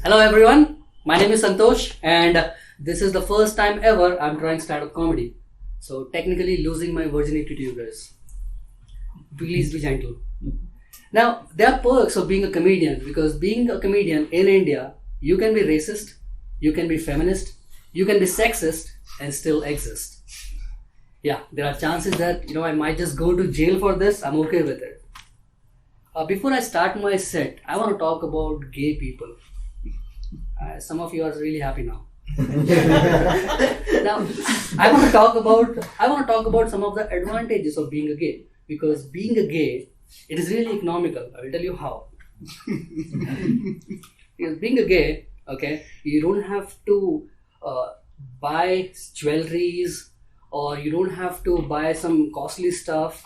Hello everyone, my name is Santosh and this is the first time ever I'm trying stand-up comedy. So technically losing my virginity to you guys. Please be gentle. Now, there are perks of being a comedian because being a comedian in India, you can be racist, you can be feminist, you can be sexist and still exist. Yeah, there are chances that I might just go to jail for this. I'm okay with it. Before I start my set, I want to talk about gay people. Some of you are really happy now. Now, I want to talk about some of the advantages of being a gay, because being a gay, it is really economical. I will tell you how. Because being a gay, okay, you don't have to buy jewelries, or you don't have to buy some costly stuff,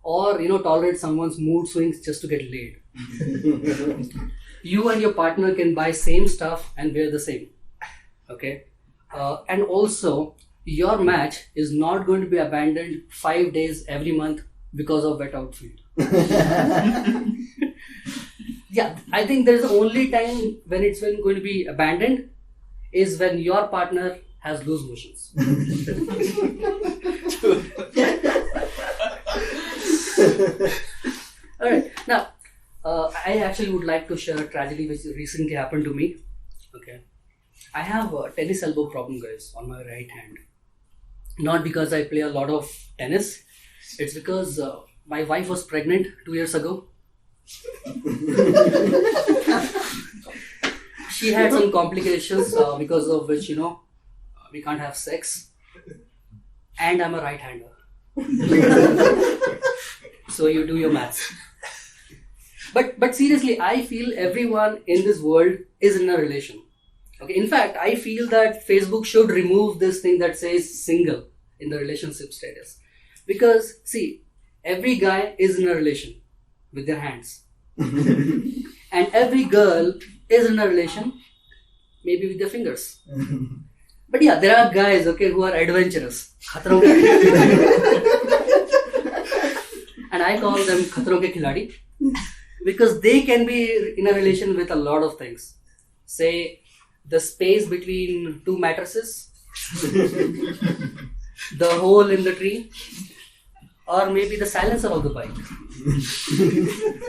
or tolerate someone's mood swings just to get laid. You and your partner can buy same stuff and wear the same. Okay, and also your match is not going to be abandoned 5 days every month because of wet outfit. Yeah, I think there's the only time when it's going to be abandoned is when your partner has loose motions. All right, now I actually would like to share a tragedy which recently happened to me. Okay, I have a tennis elbow problem, guys, on my right hand. Not because I play a lot of tennis. It's because my wife was pregnant 2 years ago. She had some complications because of which, we can't have sex. And I'm a right-hander. So you do your maths. But seriously, I feel everyone in this world is in a relation. Okay. In fact, I feel that Facebook should remove this thing that says single in the relationship status. Because, see, every guy is in a relation with their hands. And every girl is in a relation maybe with their fingers. But yeah, there are guys, okay, who are adventurous. And I call them Khatron ke Khiladi. Because they can be in a relation with a lot of things. Say, the space between two mattresses, the hole in the tree, or maybe the silencer of the bike.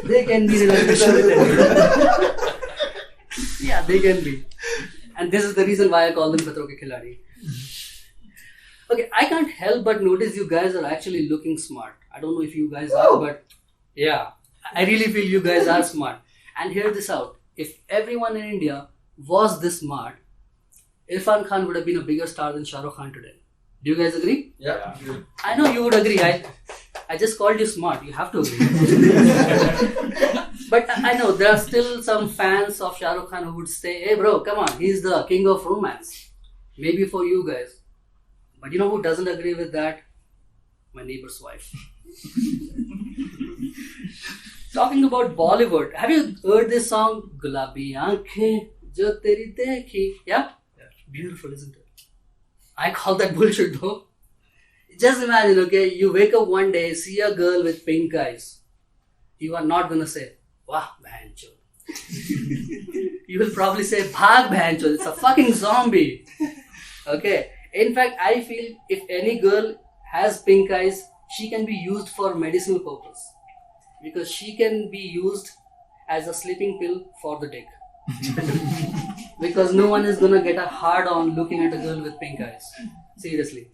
They can be in a relation with it. Yeah, they can be. And this is the reason why I call them Khatron ke Khiladi. Okay, I can't help but notice you guys are actually looking smart. I don't know if you guys are, but yeah, I really feel you guys are smart. And hear this out. If everyone in India was this smart, Irfan Khan would have been a bigger star than Shah Rukh Khan today. Do you guys agree? Yeah. I know you would agree. I just called you smart. You have to agree. But I know there are still some fans of Shah Rukh Khan who would say, hey bro, come on, he's the king of romance. Maybe for you guys. But you know who doesn't agree with that? My neighbor's wife. Talking about Bollywood, have you heard this song, Gulabi Aankhein Jo Teri Dekhi? Yeah? Beautiful, isn't it? I call that bullshit though. Just imagine, okay, you wake up one day, see a girl with pink eyes. You are not gonna say, wah, bhancho. You will probably say, bhag bhancho, it's a fucking zombie. Okay. In fact, I feel if any girl has pink eyes, she can be used for medicinal purpose. Because she can be used as a sleeping pill for the dick. Because no one is gonna get a hard on looking at a girl with pink eyes. Seriously.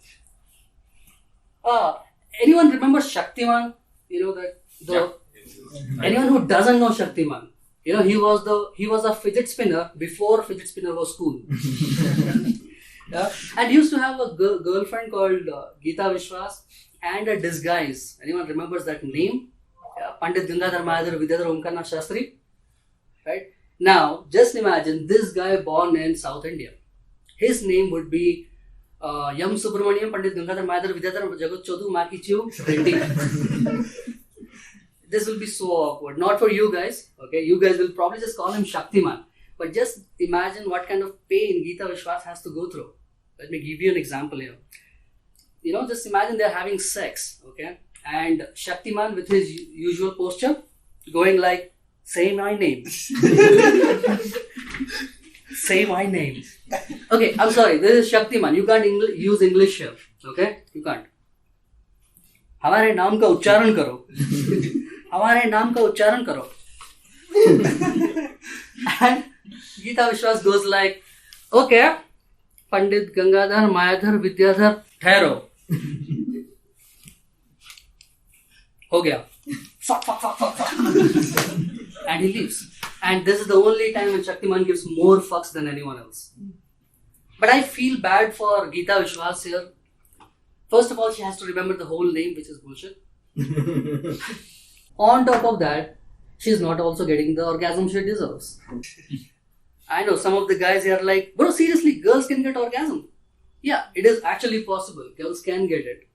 Anyone remember Shaktiman? Anyone who doesn't know Shaktiman? He was a fidget spinner before fidget spinner was cool. Yeah? And he used to have a girlfriend called Geeta Vishwas and a disguise. Anyone remembers that name? Pandit Gangadhar Mayadhar Vidyadhar Omkarnath Shastri. Right? Now, just imagine this guy born in South India. His name would be Yam Subramaniam Pandit Gangadhar Mayadhar Vidyadhar Jagat Chodu Maki Chiu Reddy. This will be so awkward. Not for you guys. Okay, you guys will probably just call him Shaktiman. But just imagine what kind of pain Geeta Vishwas has to go through. Let me give you an example here. Just imagine they're having sex, okay? And Shaktiman with his usual posture, going like, say my name. Say my name. Okay, I'm sorry. This is Shaktiman. You can't use English here. Okay? You can't. हमारे नाम का उच्चारण करो. हमारे नाम का उच्चारण करो. And Geeta Vishwas goes like, okay, Pandit Gangadhar Mayadhar Vidyadhar, ठहरो. हो गया. Fuck. And he leaves. And this is the only time when Shaktiman gives more fucks than anyone else. But I feel bad for Geeta Vishwas here. First of all, she has to remember the whole name, which is bullshit. On top of that, she's not also getting the orgasm she deserves. I know some of the guys here are like, bro, seriously, girls can get orgasm. Yeah, it is actually possible. Girls can get it.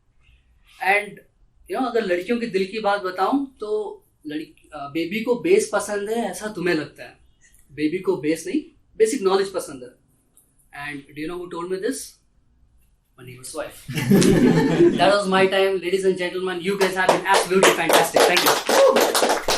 And, अगर लड़कियों के दिल की बात बताऊं तो baby को base पसंद है ऐसा तुम्हें लगता है. बेबी को बेस नहीं, बेसिक नॉलेज पसंद है. And do you know who told me this? My neighbor's wife. That was my time, ladies and gentlemen. You guys have been absolutely fantastic. Thank you.